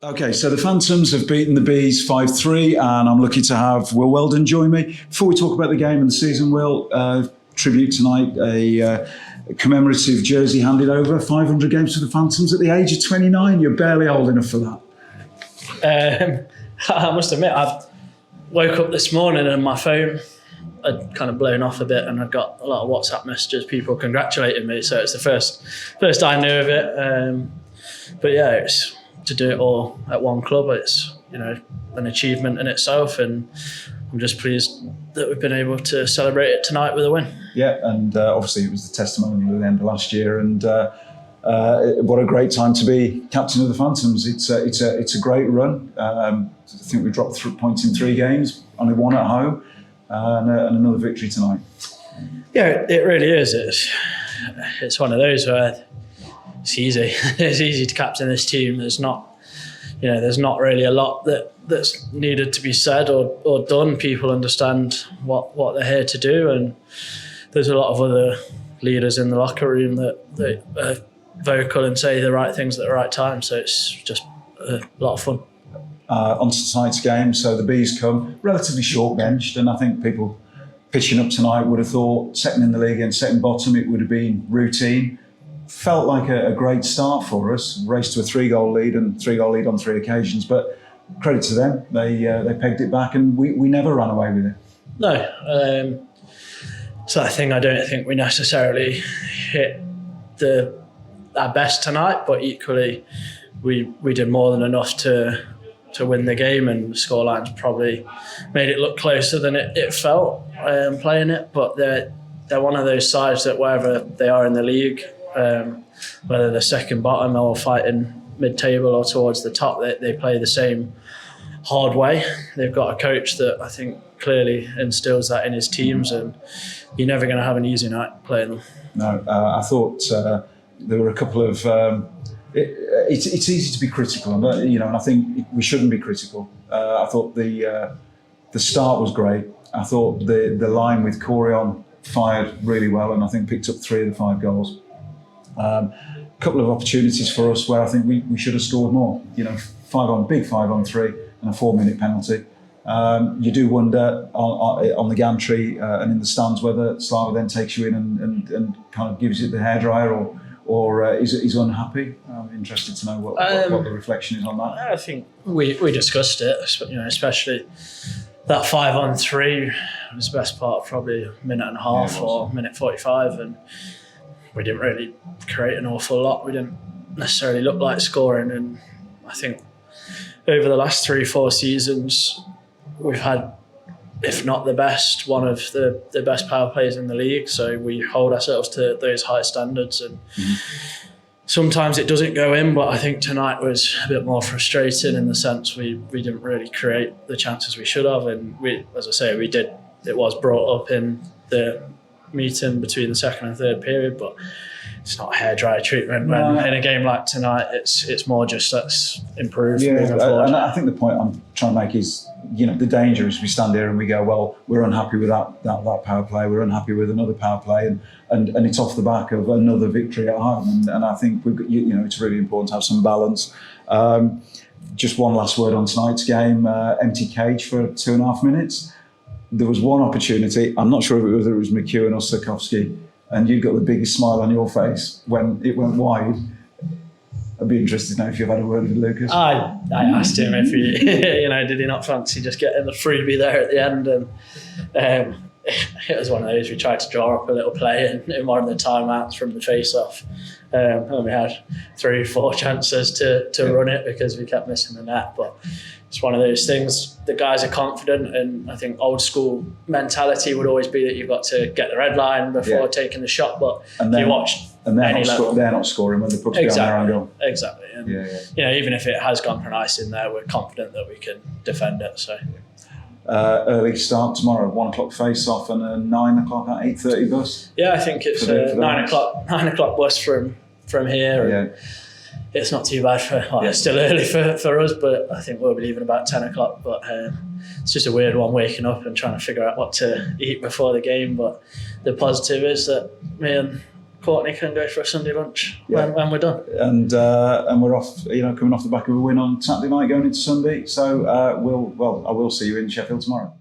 Okay, so the Phantoms have beaten the Bees 5-3, and I'm lucky to have Will Weldon join me. Before we talk about the game and the season, Will, tribute tonight, a commemorative jersey handed over, 500 games for the Phantoms at the age of 29. You're barely old enough for that. I must admit, I woke up this morning and my phone had kind of blown off a bit, and I'd got a lot of WhatsApp messages, people congratulating me, so it's the first I knew of it. But yeah, it's to do it all at one club, it's an achievement in itself, and I'm just pleased that we've been able to celebrate it tonight with a win. Yeah, and obviously it was the testimonial at the end of last year, and what a great time to be captain of the Phantoms. It's a great run. I think we dropped 3 points in 3 games, only 1 at home, and another victory tonight. Yeah, it really is. It's one of those where it's easy. It's easy to captain this team. There's not really a lot that's needed to be said or done. People understand what they're here to do, and there's a lot of other leaders in the locker room that are vocal and say the right things at the right time. So it's just a lot of fun. On to tonight's game. So the Bees come relatively short benched, and I think people pitching up tonight would have thought second in the league and second bottom, it would have been routine. Felt like a great start for us. Raced to a 3-goal lead and 3-goal lead on 3 occasions. But credit to them, they pegged it back, and we never ran away with it. No, so I don't think we necessarily hit our best tonight, but equally we did more than enough to win the game, and the scorelines probably made it look closer than it felt playing it. But they're one of those sides that wherever they are in the league, whether they're second bottom or fighting mid-table or towards the top, they play the same hard way. They've got a coach that I think clearly instills that in his teams, and you're never going to have an easy night playing them. No, I thought there were a couple of... It's easy to be critical, and I think we shouldn't be critical. I thought the start was great. I thought the line with Corion fired really well, and I think picked up 3 of the 5 goals. A couple of opportunities for us where I think we should have scored more. 5 on 3 and a 4-minute penalty. You do wonder on the gantry and in the stands whether Slava then takes you in and kind of gives you the hairdryer or is unhappy. I'm interested to know what the reflection is on that. I think we discussed it, especially that 5 on 3 was the best part of probably a minute and a half or minute 45, and we didn't really create an awful lot. We didn't necessarily look like scoring, and I think over the last 3-4 seasons we've had, if not the best, one of the best power plays in the league. So we hold ourselves to those high standards, and sometimes it doesn't go in, but I think tonight was a bit more frustrating in the sense we didn't really create the chances we should have, and we, as I say, we did. It was brought up in the meeting between the second and third period, but it's not a hairdryer treatment. When in a game like tonight, it's more just let's improve. Yeah, and I think the point I'm trying to make is, the danger is we stand here and we go, well, we're unhappy with that power play, we're unhappy with another power play, and it's off the back of another victory at home. And I think we've got, it's really important to have some balance. Just one last word on tonight's game. Empty cage for 2.5 minutes. There was one opportunity. I'm not sure whether it was McEwen or Sarkovsky, and you got the biggest smile on your face when it went wide. I'd be interested to know if you've had a word with Lucas. I asked him if he, did he not fancy just getting the freebie there at the end, and it was one of those. We tried to draw up a little play in one of the timeouts from the face-off, and we had 3 or 4 chances to run it because we kept missing the net. But it's one of those things. The guys are confident, and I think old school mentality would always be that you've got to get the red line before taking the shot. But if you watch, and they're not scoring when the puck's going there and goal. Exactly. And even if it has gone for an ice in there, we're confident that we can defend it. So. Early start tomorrow, 1 o'clock face-off and a 9 o'clock at 8:30 bus. Yeah, I think it's a 9 o'clock bus from here. And it's not too bad it's still early for us, but I think we'll be leaving about 10 o'clock. But it's just a weird one, waking up and trying to figure out what to eat before the game. But the positive is that me and Courtney can go for a Sunday lunch Yeah. when we're done. And we're off, coming off the back of a win on Saturday night going into Sunday. So I will see you in Sheffield tomorrow.